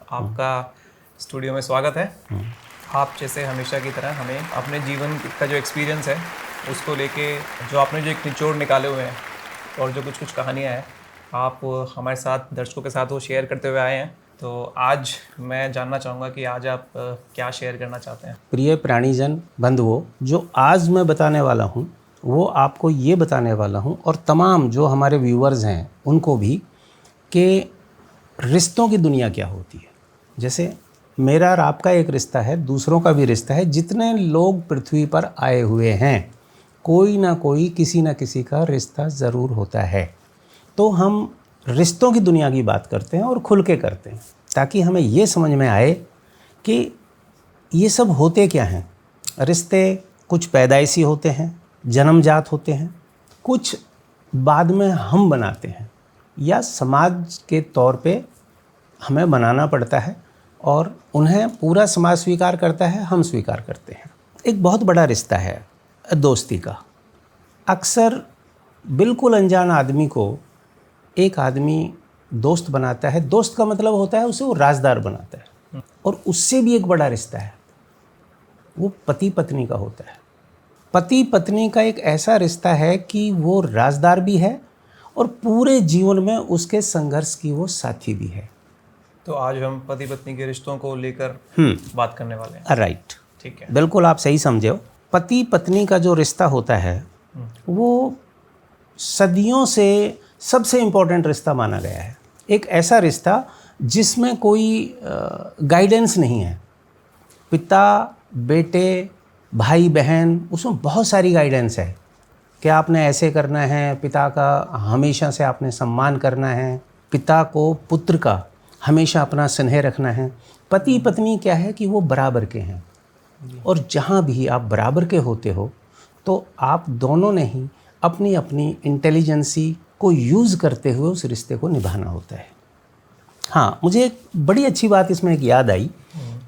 आपका स्टूडियो में स्वागत है। आप जैसे हमेशा की तरह हमें अपने जीवन का जो एक्सपीरियंस है उसको लेके जो आपने जो एक निचोड़ निकाले हुए हैं और जो कुछ कहानियाँ हैं आप हमारे साथ दर्शकों के साथ वो शेयर करते हुए आए हैं। तो आज मैं जानना चाहूँगा कि आज आप क्या शेयर करना चाहते हैं। प्रिय प्राणीजन बंधुओं, जो आज मैं बताने वाला हूँ वो आपको ये बताने वाला हूँ और तमाम जो हमारे व्यूअर्स हैं उनको भी कि रिश्तों की दुनिया क्या होती है। जैसे मेरा और आपका एक रिश्ता है, दूसरों का भी रिश्ता है। जितने लोग पृथ्वी पर आए हुए हैं कोई ना कोई किसी ना किसी का रिश्ता ज़रूर होता है। तो हम रिश्तों की दुनिया की बात करते हैं और खुल के करते हैं ताकि हमें ये समझ में आए कि ये सब होते क्या हैं। रिश्ते कुछ पैदाइशी होते हैं, जन्मजात होते हैं, कुछ बाद में हम बनाते हैं या समाज के तौर पे हमें बनाना पड़ता है और उन्हें पूरा समाज स्वीकार करता है, हम स्वीकार करते हैं। एक बहुत बड़ा रिश्ता है दोस्ती का। अक्सर बिल्कुल अनजान आदमी को एक आदमी दोस्त बनाता है। दोस्त का मतलब होता है उसे वो राजदार बनाता है। और उससे भी एक बड़ा रिश्ता है, वो पति पत्नी का होता है। पति पत्नी का एक ऐसा रिश्ता है कि वो राजदार भी है और पूरे जीवन में उसके संघर्ष की वो साथी भी है। तो आज हम पति पत्नी के रिश्तों को लेकर बात करने वाले हैं। राइट, ठीक है, बिल्कुल आप सही समझे हो। पति पत्नी का जो रिश्ता होता है वो सदियों से सबसे इम्पोर्टेंट रिश्ता माना गया है। एक ऐसा रिश्ता जिसमें कोई गाइडेंस नहीं है। पिता बेटे, भाई बहन, उसमें बहुत सारी गाइडेंस है कि आपने ऐसे करना है, पिता का हमेशा से आपने सम्मान करना है, पिता को पुत्र का हमेशा अपना स्नेह रखना है। पति पत्नी क्या है कि वो बराबर के हैं और जहाँ भी आप बराबर के होते हो तो आप दोनों ने ही अपनी अपनी इंटेलिजेंसी को यूज़ करते हुए उस रिश्ते को निभाना होता है। हाँ, मुझे एक बड़ी अच्छी बात इसमें एक याद आई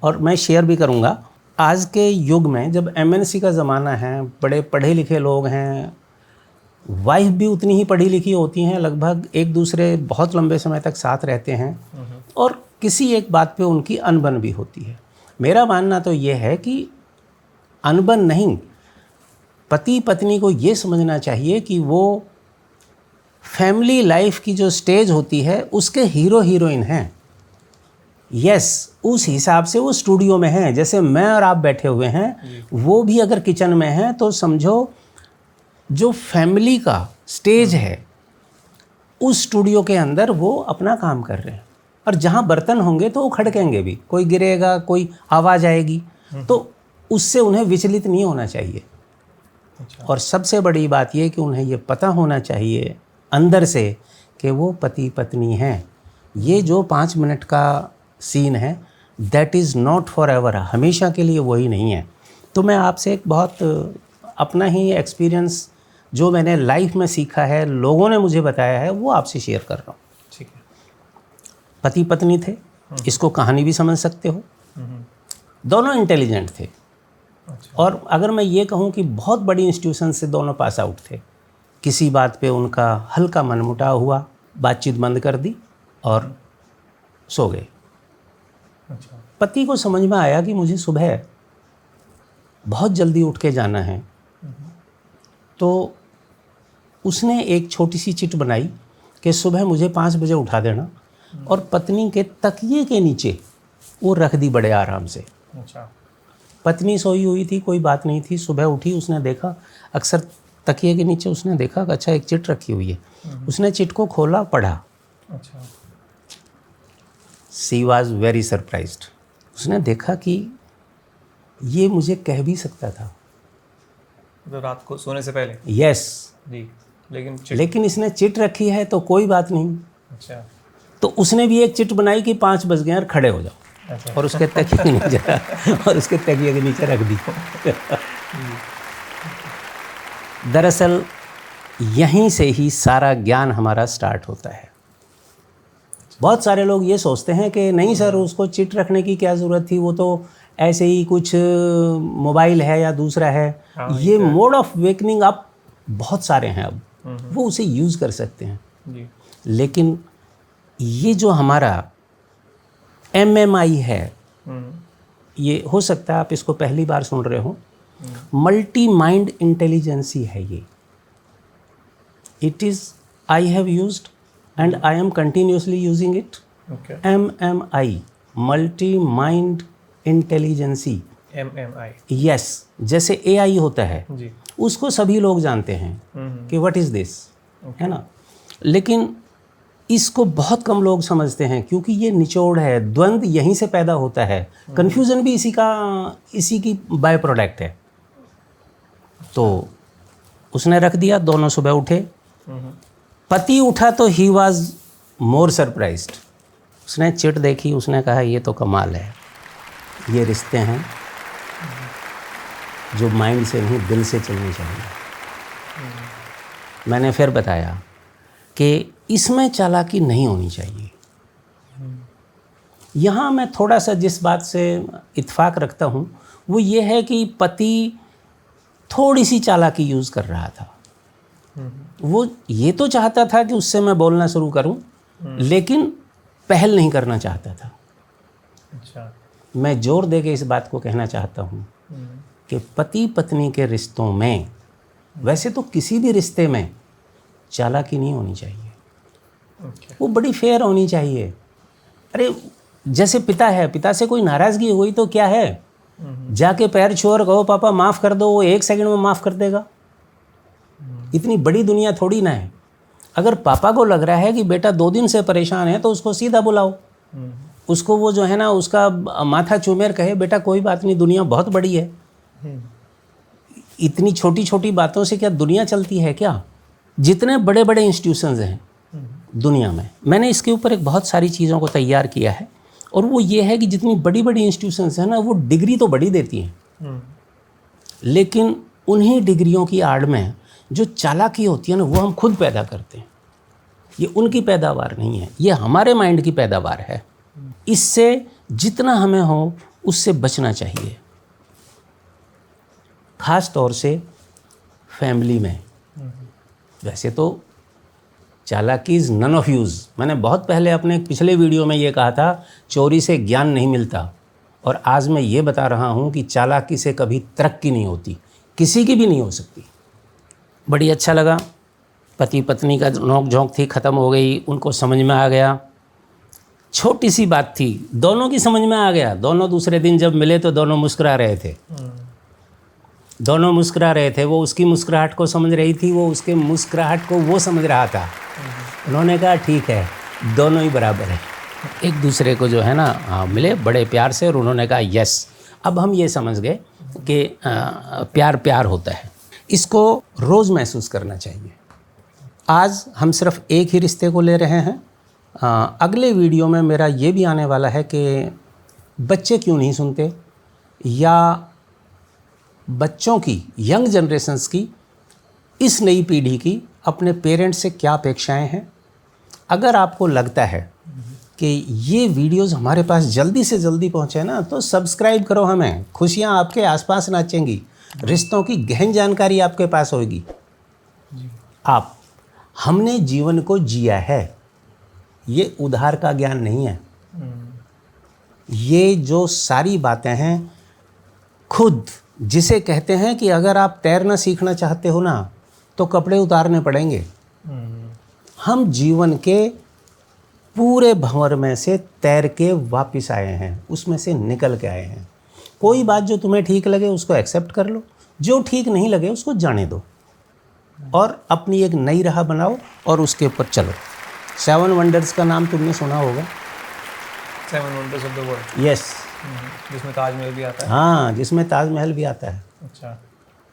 और मैं शेयर भी करूँगा। आज के युग में जब एमएनसी का ज़माना है, बड़े पढ़े लिखे लोग हैं, वाइफ भी उतनी ही पढ़ी लिखी होती हैं, लगभग एक दूसरे बहुत लंबे समय तक साथ रहते हैं और किसी एक बात पे उनकी अनबन भी होती है। मेरा मानना तो ये है कि अनबन नहीं, पति पत्नी को ये समझना चाहिए कि वो फैमिली लाइफ की जो स्टेज होती है उसके हीरो हीरोइन हैं। यस, उस हिसाब से वो स्टूडियो में हैं। जैसे मैं और आप बैठे हुए हैं, वो भी अगर किचन में हैं तो समझो जो फैमिली का स्टेज है उस स्टूडियो के अंदर वो अपना काम कर रहे हैं। और जहाँ बर्तन होंगे तो वो खड़केंगे भी, कोई गिरेगा, कोई आवाज़ आएगी, तो उससे उन्हें विचलित नहीं होना चाहिए। और सबसे बड़ी बात ये कि उन्हें ये पता होना चाहिए अंदर से कि वो पति पत्नी हैं। ये जो 5 मिनट का सीन है that is not for ever, हमेशा के लिए वही नहीं है। तो मैं आपसे एक बहुत अपना ही एक्सपीरियंस जो मैंने लाइफ में सीखा है, लोगों ने मुझे बताया है, वो आपसे शेयर कर रहा हूँ। ठीक है। पति पत्नी थे, इसको कहानी भी समझ सकते हो। दोनों इंटेलिजेंट थे। अच्छा। और अगर मैं ये कहूँ कि बहुत बड़ी इंस्टीट्यूशन से दोनों पास आउट थे। किसी बात पे उनका हल्का मनमुटाव हुआ, बातचीत बंद कर दी और सो गए। अच्छा। पति को समझ में आया कि मुझे सुबह बहुत जल्दी उठ के जाना है, तो उसने एक छोटी सी चिट बनाई कि सुबह मुझे 5 बजे उठा देना और पत्नी के तकिए के नीचे वो रख दी बड़े आराम से। अच्छा। पत्नी सोई हुई थी, कोई बात नहीं थी। सुबह उठी, उसने देखा, अक्सर तकिए के नीचे उसने देखा कि अच्छा एक चिट रखी हुई है। उसने चिट को खोला, पढ़ा। अच्छा। She was very surprised. उसने देखा कि ये मुझे कह भी सकता था। तो रात को सोने से पहले? यस। जी, लेकिन इसने चिट रखी है तो कोई बात नहीं। अच्छा। तो उसने भी एक चिट बनाई कि 5 बज गए और खड़े हो जाओ। अच्छा। और उसके तकिए के नीचे और उसके तकिए के नीचे रख दी। दरअसल यहीं से ही सारा ज्ञान हमारा स्टार्ट होता है। बहुत सारे लोग ये सोचते हैं कि नहीं सर, उसको चिट रखने की क्या ज़रूरत थी, वो तो ऐसे ही कुछ मोबाइल है या दूसरा है। ये मोड ऑफ वेकनिंग अब बहुत सारे हैं, अब वो उसे यूज़ कर सकते हैं। जी। लेकिन ये जो हमारा MMI है, ये हो सकता है आप इसको पहली बार सुन रहे हो, मल्टी माइंड इंटेलिजेंसी है ये। It is I have used and I am continuously using it. Okay. MMI, multi mind intelligency. MMI। Yes, जैसे AI होता है जी। उसको सभी लोग जानते हैं कि व्हाट इज़ दिस, है ना, लेकिन इसको बहुत कम लोग समझते हैं क्योंकि ये निचोड़ है, द्वंद्व यहीं से पैदा होता है, कन्फ्यूज़न भी इसी की बाय प्रोडक्ट है। तो उसने रख दिया, दोनों सुबह उठे, पति उठा तो ही वॉज मोर सरप्राइज्ड। उसने चिट देखी, उसने कहा ये तो कमाल है, ये रिश्ते हैं जो माइंड से नहीं दिल से चलने चाहिए। मैंने फिर बताया कि इसमें चालाकी नहीं होनी चाहिए। यहाँ मैं थोड़ा सा जिस बात से इत्फाक रखता हूँ वो ये है कि पति थोड़ी सी चालाकी यूज़ कर रहा था। वो ये तो चाहता था कि उससे मैं बोलना शुरू करूँ, लेकिन पहल नहीं करना चाहता था। अच्छा। मैं जोर दे के इस बात को कहना चाहता हूँ कि पति पत्नी के रिश्तों में, वैसे तो किसी भी रिश्ते में चालाकी नहीं होनी चाहिए। ओके। वो बड़ी फेयर होनी चाहिए। अरे जैसे पिता है, पिता से कोई नाराज़गी हुई तो क्या है, जाके पैर छू और कहो पापा माफ़ कर दो, वो 1 सेकंड में माफ़ कर देगा। इतनी बड़ी दुनिया थोड़ी ना है। अगर पापा को लग रहा है कि बेटा 2 दिन से परेशान है तो उसको सीधा बुलाओ, उसको वो जो है ना उसका माथा चूमेर कहे बेटा कोई बात नहीं, दुनिया बहुत बड़ी है। इतनी छोटी छोटी बातों से क्या दुनिया चलती है क्या? जितने बड़े बड़े इंस्टीट्यूशंस हैं दुनिया में, मैंने इसके ऊपर एक बहुत सारी चीज़ों को तैयार किया है, और वो ये है कि जितनी बड़ी बड़ी इंस्टीट्यूशंस हैं ना, वो डिग्री तो बड़ी देती हैं, लेकिन उन्हीं डिग्रियों की आड़ में जो चालाकी होती है ना, वो हम खुद पैदा करते हैं। ये उनकी पैदावार नहीं है, ये हमारे माइंड की पैदावार है। इससे जितना हमें हो उससे बचना चाहिए, ख़ास तौर से फैमिली में। वैसे तो चालाकी इज़ नन ऑफ यूज़। मैंने बहुत पहले अपने पिछले वीडियो में ये कहा था चोरी से ज्ञान नहीं मिलता, और आज मैं ये बता रहा हूँ कि चालाकी से कभी तरक्की नहीं होती, किसी की भी नहीं हो सकती। बड़ी अच्छा लगा, पति पत्नी का नोक झोंक थी, ख़त्म हो गई, उनको समझ में आ गया। छोटी सी बात थी, दोनों की समझ में आ गया। दोनों दूसरे दिन जब मिले तो दोनों मुस्कुरा रहे थे, दोनों मुस्कुरा रहे थे। वो उसकी मुस्कुराहट को समझ रही थी, वो उसके मुस्कुराहट को वो समझ रहा था। उन्होंने कहा ठीक है, दोनों ही बराबर है। एक दूसरे को जो है ना मिले बड़े प्यार से, और उन्होंने कहा यस। अब हम ये समझ गए कि प्यार प्यार होता है, इसको रोज़ महसूस करना चाहिए। आज हम सिर्फ एक ही रिश्ते को ले रहे हैं। अगले वीडियो में मेरा ये भी आने वाला है कि बच्चे क्यों नहीं सुनते, या बच्चों की, यंग जनरेशन्स की, इस नई पीढ़ी की अपने पेरेंट्स से क्या अपेक्षाएं हैं। अगर आपको लगता है कि ये वीडियोस हमारे पास जल्दी से जल्दी पहुंचे ना, तो सब्सक्राइब करो हमें। खुशियां आपके आसपास नाचेंगी, रिश्तों की गहन जानकारी आपके पास होगी। हमने जीवन को जिया है, ये उधार का ज्ञान नहीं है। ये जो सारी बातें हैं, खुद जिसे कहते हैं कि अगर आप तैरना सीखना चाहते हो ना, तो कपड़े उतारने पड़ेंगे। हम जीवन के पूरे भंवर में से तैर के वापस आए हैं, उसमें से निकल के आए हैं। कोई बात जो तुम्हें ठीक लगे उसको एक्सेप्ट कर लो, जो ठीक नहीं लगे उसको जाने दो, और अपनी एक नई राह बनाओ और उसके ऊपर चलो। 7 वंडर्स का नाम तुमने सुना होगा। 7 wonders of the world. Yes, जिसमें ताजमहल भी आता है। हाँ, जिसमें ताजमहल भी आता है। अच्छा।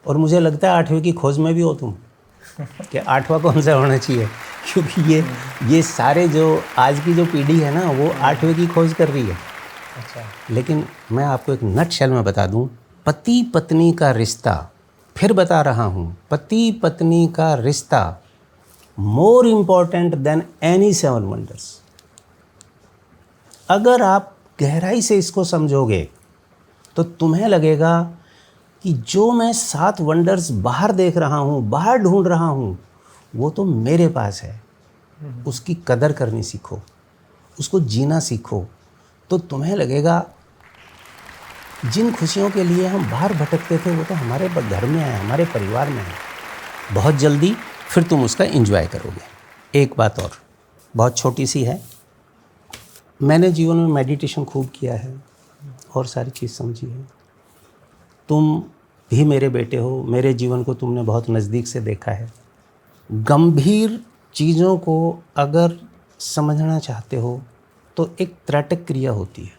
और मुझे लगता है 8वें की खोज में भी हो तुम कि 8वां कौन सा होना चाहिए, क्योंकि ये सारे जो आज की जो पीढ़ी है ना, वो 8वें की खोज कर रही है। अच्छा। लेकिन मैं आपको एक नटशेल में बता दूं, पति पत्नी का रिश्ता, फिर बता रहा हूं, पति पत्नी का रिश्ता more important than any 7 wonders. अगर आप गहराई से इसको समझोगे तो तुम्हें लगेगा कि जो मैं 7 वंडर्स बाहर देख रहा हूँ, बाहर ढूंढ रहा हूँ, वो तो मेरे पास है। उसकी कदर करनी सीखो, उसको जीना सीखो, तो तुम्हें लगेगा जिन खुशियों के लिए हम बाहर भटकते थे वो तो हमारे घर में है, हमारे परिवार में है। बहुत जल्दी फिर तुम उसका एंजॉय करोगे। एक बात और बहुत छोटी सी है, मैंने जीवन में मेडिटेशन खूब किया है और सारी चीज़ समझी है। तुम भी मेरे बेटे हो, मेरे जीवन को तुमने बहुत नज़दीक से देखा है। गंभीर चीज़ों को अगर समझना चाहते हो तो एक त्रैटक क्रिया होती है,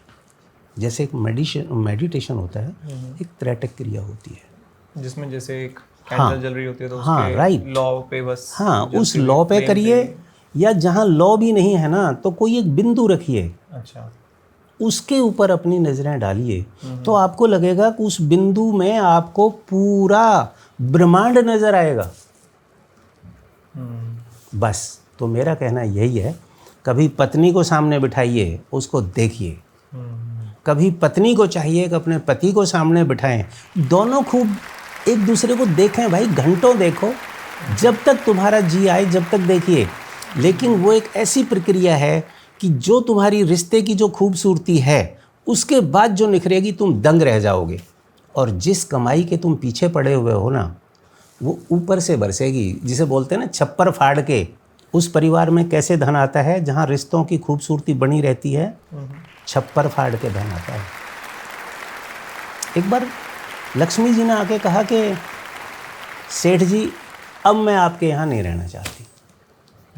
जैसे एक मेडिटेशन होता है, एक त्रैटक क्रिया होती है जिसमें जैसे एक कैंडल जल रही होती है तो हाँ, उसके राइट, लॉ पे बस उस लॉ पे करिए, या जहाँ लॉ भी नहीं है ना तो कोई एक बिंदु रखिए, अच्छा, उसके ऊपर अपनी नज़रें डालिए, तो आपको लगेगा कि उस बिंदु में आपको पूरा ब्रह्मांड नज़र आएगा। बस, तो मेरा कहना यही है, कभी पत्नी को सामने बिठाइए, उसको देखिए। कभी पत्नी को चाहिए कि अपने पति को सामने बिठाएं, दोनों खूब एक दूसरे को देखें भाई, घंटों देखो, जब तक तुम्हारा जी आए जब तक देखिए। लेकिन वो एक ऐसी प्रक्रिया है कि जो तुम्हारी रिश्ते की जो खूबसूरती है उसके बाद जो निखरेगी तुम दंग रह जाओगे। और जिस कमाई के तुम पीछे पड़े हुए हो ना, वो ऊपर से बरसेगी। जिसे बोलते हैं ना छप्पर फाड़ के, उस परिवार में कैसे धन आता है जहाँ रिश्तों की खूबसूरती बनी रहती है, छप्पर फाड़ के धन आता है। एक बार लक्ष्मी जी ने आके कहा कि सेठ जी अब मैं आपके यहाँ नहीं रहना चाहती।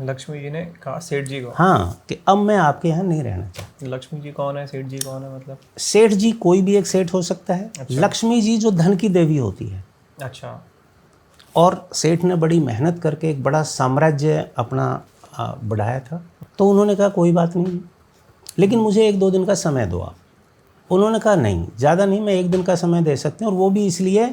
लक्ष्मी जी ने कहा सेठ जी को? हाँ, कि अब मैं आपके यहाँ नहीं रहना चाहती। लक्ष्मी जी कौन है, सेठ जी कौन है? मतलब सेठ जी कोई भी एक सेठ हो सकता है। अच्छा। लक्ष्मी जी जो धन की देवी होती है। अच्छा। और सेठ ने बड़ी मेहनत करके एक बड़ा साम्राज्य अपना बढ़ाया था। तो उन्होंने कहा कोई बात नहीं, लेकिन मुझे 1-2 दिन का समय दो आप। उन्होंने कहा नहीं, ज़्यादा नहीं, मैं 1 दिन का समय दे सकते हैं, और वो भी इसलिए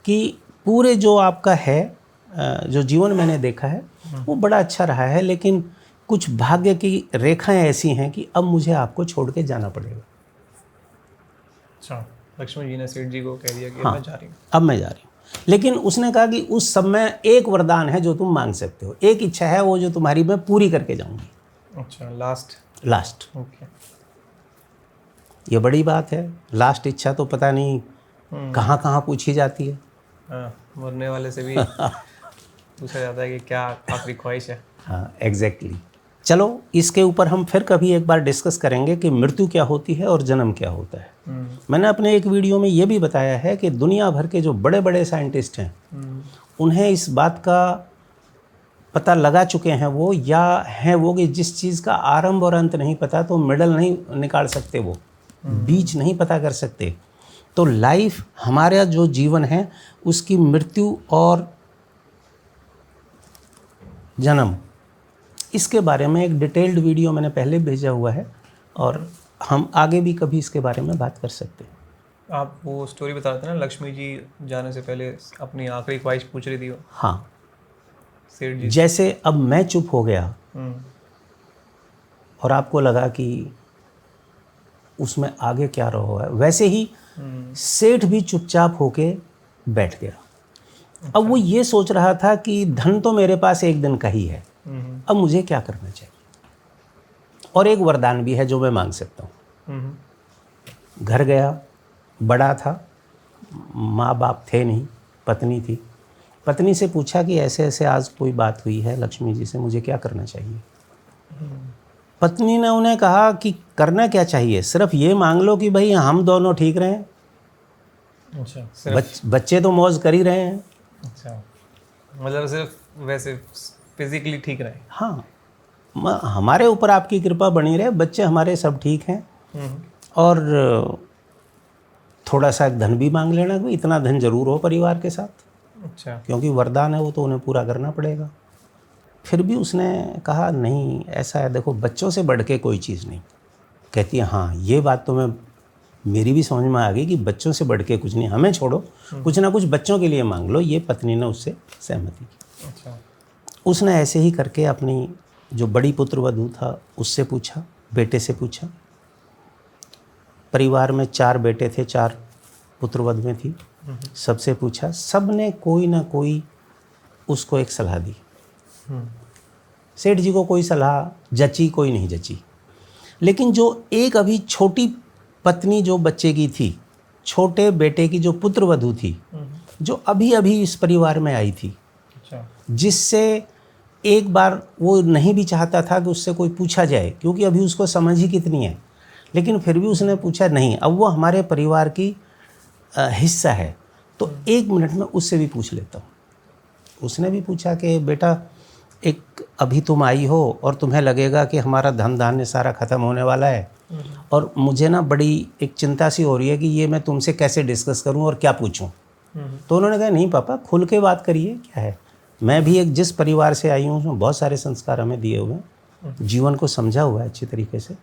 कि पूरे जो आपका है जो जीवन मैंने देखा है वो बड़ा अच्छा रहा है, लेकिन कुछ भाग्य की रेखाएं ऐसी हैं कि अब मुझे आपको छोड़ के जाना पड़ेगा। अच्छा, लक्ष्मी जी ने सेठ जी को कह दिया कि हाँ, मैं जा रही हूँ। अब मैं जा रही हूँ। लेकिन उसने कहा कि उस समय एक वरदान है जो तुम मांग सकते हो, एक इच्छा है वो जो तुम्हारी मैं पूरी करके जाऊंगी। अच्छा, लास्ट। ओके। ये बड़ी बात है। लास्ट इच्छा तो पता नहीं कहाँ कहाँ पूछी जाती है। हाँ, मरने वाले से भी पूछा जाता है कि क्या आखिरी ख्वाहिश है। हाँ, एग्जैक्टली। चलो, इसके ऊपर हम फिर कभी एक बार डिस्कस करेंगे कि मृत्यु क्या होती है और जन्म क्या होता है। मैंने अपने एक वीडियो में ये भी बताया है कि दुनिया भर के जो बड़े बड़े साइंटिस्ट हैं उन्हें इस बात का पता लगा चुके हैं वो, या हैं वो, कि जिस चीज़ का आरंभ और अंत नहीं पता तो मिडल नहीं निकाल सकते, वो बीच नहीं पता कर सकते। तो लाइफ, हमारा जो जीवन है उसकी मृत्यु और जन्म, इसके बारे में एक डिटेल्ड वीडियो मैंने पहले भेजा हुआ है, और हम आगे भी कभी इसके बारे में बात कर सकते हैं। आप वो स्टोरी बता रहे थे ना, लक्ष्मी जी जाने से पहले अपनी आखिरी ख्वाहिश पूछ रही थी वो। हाँ, सेठ जी जैसे अब मैं चुप हो गया और आपको लगा कि उसमें आगे क्या रहा है, वैसे ही सेठ भी चुपचाप होके बैठ गया। अब वो ये सोच रहा था कि धन तो मेरे पास 1 दिन का ही है, अब मुझे क्या करना चाहिए, और एक वरदान भी है जो मैं मांग सकता हूँ। घर गया, बड़ा था, माँ बाप थे नहीं, पत्नी थी। पत्नी से पूछा कि ऐसे ऐसे आज कोई बात हुई है लक्ष्मी जी से, मुझे क्या करना चाहिए। पत्नी ने उन्हें कहा कि करना क्या चाहिए, सिर्फ ये मांग लो कि भाई हम दोनों ठीक रहें। अच्छा, बच्चे तो मौज कर ही रहे हैं। अच्छा, मतलब सिर्फ वैसे फिजिकली ठीक रहे। हाँ, हमारे ऊपर आपकी कृपा बनी रहे, बच्चे हमारे सब ठीक हैं, और थोड़ा सा धन भी मांग लेना, कि इतना धन जरूर हो परिवार के साथ। अच्छा। क्योंकि वरदान है वो तो उन्हें पूरा करना पड़ेगा। फिर भी उसने कहा नहीं, ऐसा है, देखो बच्चों से बढ़ के कोई चीज़ नहीं। कहती है हाँ, ये बात तो मेरी भी समझ में आ गई कि बच्चों से बढ़ के कुछ नहीं, हमें छोड़ो, कुछ ना कुछ बच्चों के लिए मांग लो। ये पत्नी ने उससे सहमति की। अच्छा। उसने ऐसे ही करके अपनी जो बड़ी पुत्रवधू था उससे पूछा, बेटे से पूछा। परिवार में 4 बेटे थे, 4 पुत्रवधुएं थी, सबसे पूछा, सब ने कोई ना कोई उसको एक सलाह दी। सेठ जी को कोई सलाह जची, कोई नहीं जची। लेकिन जो एक अभी छोटी पत्नी जो बच्चे की थी, छोटे बेटे की जो पुत्रवधू थी, जो अभी अभी इस परिवार में आई थी, अच्छा। जिससे एक बार वो नहीं भी चाहता था कि उससे कोई पूछा जाए, क्योंकि अभी उसको समझ ही कितनी है, लेकिन फिर भी उसने पूछा नहीं, अब वो हमारे परिवार की हिस्सा है, तो 1 मिनट में उससे भी पूछ लेता हूँ। उसने भी पूछा कि बेटा, एक अभी तुम आई हो और तुम्हें लगेगा कि हमारा धन धान्य सारा ख़त्म होने वाला है, और मुझे ना बड़ी एक चिंता सी हो रही है कि ये मैं तुमसे कैसे डिस्कस करूं और क्या पूछूं। तो उन्होंने कहा नहीं पापा, खुल के बात करिए, क्या है, मैं भी एक जिस परिवार से आई हूँ उसमें बहुत सारे संस्कार हमें दिए हुए हैं, जीवन को समझा हुआ है अच्छी तरीके से।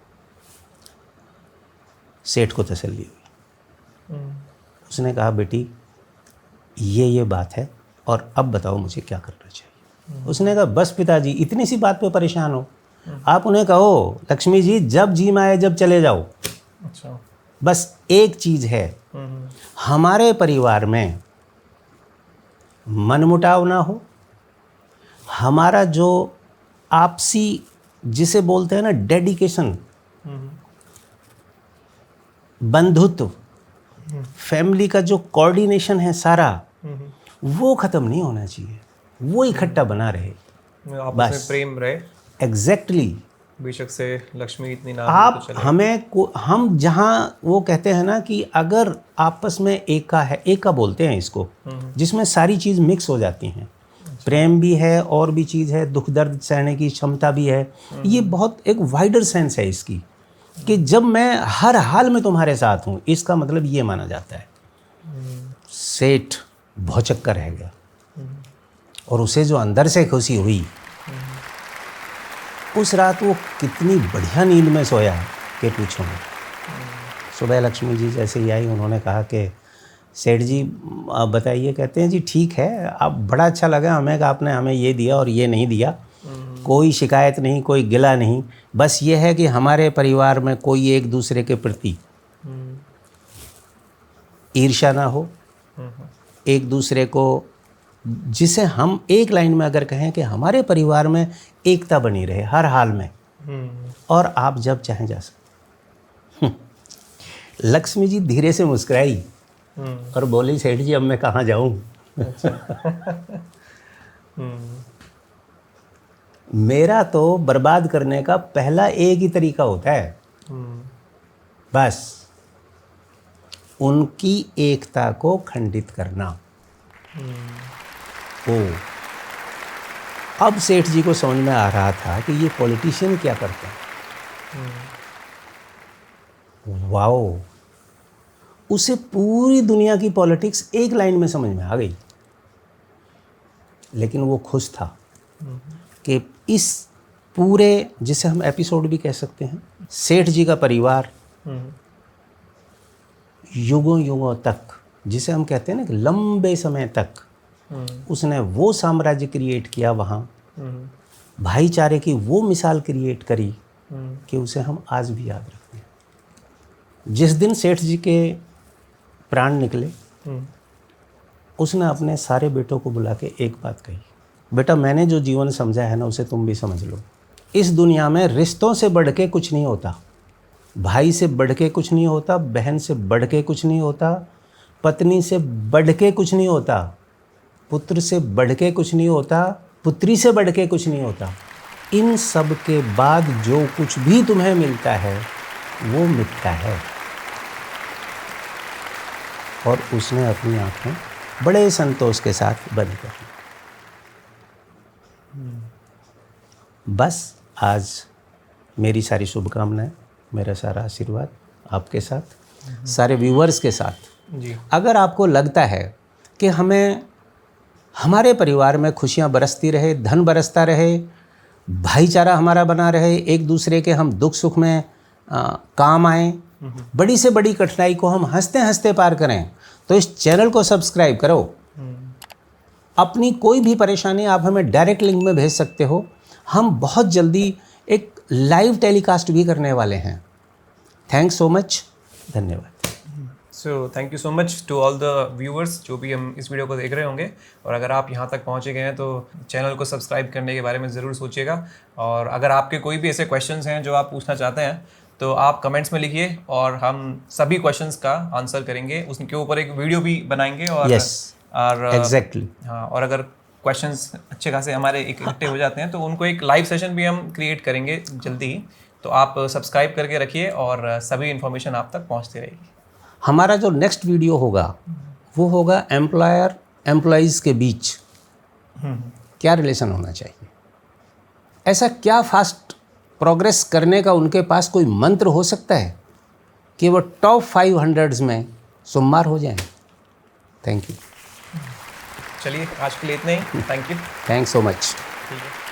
सेठ को तसल्ली हुई। उसने कहा बेटी, ये बात है, और अब बताओ मुझे क्या करना चाहिए। उसने कहा बस पिताजी, इतनी सी बात पे परेशान हो, आप उन्हें कहो लक्ष्मी जी जब जी में आए जब चले जाओ। अच्छा। बस एक चीज़ है, हमारे परिवार में मनमुटाव ना हो, हमारा जो आपसी जिसे बोलते हैं ना डेडिकेशन, बंधुत्व, फैमिली का जो कोऑर्डिनेशन है सारा, वो ख़त्म नहीं होना चाहिए, वो इकट्ठा बना रहे, आपस बस। में प्रेम रहे। एग्जैक्टली। बेशक से लक्ष्मी इतनी ना आप तो चले। हम जहाँ वो कहते हैं ना कि अगर आपस में एका है, एका बोलते हैं इसको, जिसमें सारी चीज़ मिक्स हो जाती हैं, प्रेम भी है और भी चीज़ है, दुख दर्द सहने की क्षमता भी है, ये बहुत एक वाइडर सेंस है इसकी, कि जब मैं हर हाल में तुम्हारे साथ हूँ, इसका मतलब ये माना जाता है। सेठ भौचक्का रह गया, और उसे जो अंदर से खुशी हुई, उस रात वो कितनी बढ़िया नींद में सोया कि पूछो मत। सुबह लक्ष्मी जी जैसे ही आई, उन्होंने कहा कि सेठ जी आप बताइए। कहते हैं जी ठीक है, आप बड़ा अच्छा लगा हमें कि आपने हमें ये दिया और ये नहीं दिया, कोई शिकायत नहीं, कोई गिला नहीं, बस ये है कि हमारे परिवार में कोई एक दूसरे के प्रति ईर्ष्या ना हो, एक दूसरे को, जिसे हम एक लाइन में अगर कहें कि हमारे परिवार में एकता बनी रहे हर हाल में, और आप जब चाहें जा सकते। लक्ष्मी जी धीरे से मुस्कुराई और बोली सेठ जी अब मैं कहाँ जाऊँ। मेरा तो बर्बाद करने का पहला एक ही तरीका होता है, बस उनकी एकता को खंडित करना। अब सेठ जी को समझ में आ रहा था कि ये पॉलिटिशियन क्या करते हैं। वाओ, उसे पूरी दुनिया की पॉलिटिक्स एक लाइन में समझ में आ गई, लेकिन वो खुश था कि इस पूरे, जिसे हम एपिसोड भी कह सकते हैं, सेठ जी का परिवार युगों युगों तक, जिसे हम कहते हैं ना कि लंबे समय तक, उसने वो साम्राज्य क्रिएट किया वहाँ, भाईचारे की वो मिसाल क्रिएट करी कि उसे हम आज भी याद रखते हैं। जिस दिन सेठ जी के प्राण निकले, उसने अपने सारे बेटों को बुला के एक बात कही, बेटा मैंने जो जीवन समझा है ना, उसे तुम भी समझ लो। इस दुनिया में रिश्तों से बढ़ के कुछ नहीं होता, भाई से बढ़ के कुछ नहीं होता, बहन से बढ़ के कुछ नहीं होता, पत्नी से बढ़ के कुछ नहीं होता, पुत्र से बढ़ के कुछ नहीं होता, पुत्री से बढ़ के कुछ नहीं होता। इन सब के बाद जो कुछ भी तुम्हें मिलता है वो मिथ्या है। और उसने अपनी आंखें बड़े संतोष के साथ बंद कर ली। बस आज मेरी सारी शुभकामनाएं, मेरा सारा आशीर्वाद आपके साथ, सारे व्यूअर्स के साथ जी। अगर आपको लगता है कि हमें हमारे परिवार में खुशियां बरसती रहे, धन बरसता रहे, भाईचारा हमारा बना रहे, एक दूसरे के हम दुख सुख में काम आएँ, बड़ी से बड़ी कठिनाई को हम हंसते हंसते पार करें, तो इस चैनल को सब्सक्राइब करो। अपनी कोई भी परेशानी आप हमें डायरेक्ट लिंक में भेज सकते हो। हम बहुत जल्दी एक लाइव टेलीकास्ट भी करने वाले हैं। थैंक्स सो मच, धन्यवाद। So thank you so much to all the viewers जो भी हम इस वीडियो को देख रहे होंगे। और अगर आप यहाँ तक पहुँचे गए हैं तो चैनल को सब्सक्राइब करने के बारे में ज़रूर सोचिएगा। और अगर आपके कोई भी ऐसे क्वेश्चंस हैं जो आप पूछना चाहते हैं तो आप कमेंट्स में लिखिए और हम सभी क्वेश्चंस का आंसर करेंगे, उसके ऊपर एक वीडियो भी बनाएंगे। और Yes, और exactly. हाँ, और अगर क्वेश्चंस अच्छे खासे हमारे इकट्ठे हो जाते हैं तो उनको एक लाइव सेशन भी हम क्रिएट करेंगे जल्दी ही। तो आप सब्सक्राइब करके रखिए और सभी इन्फॉर्मेशन आप तक पहुंचती रहेगी। हमारा जो नेक्स्ट वीडियो होगा वो होगा एम्प्लॉयर एम्प्लॉइज़ के बीच क्या रिलेशन होना चाहिए, ऐसा क्या फास्ट प्रोग्रेस करने का उनके पास कोई मंत्र हो सकता है कि वो टॉप 500 में शुमार हो जाएं। Thank you. चलिए आज के लिए इतना ही। Thank you. Thanks so much. ठीक है।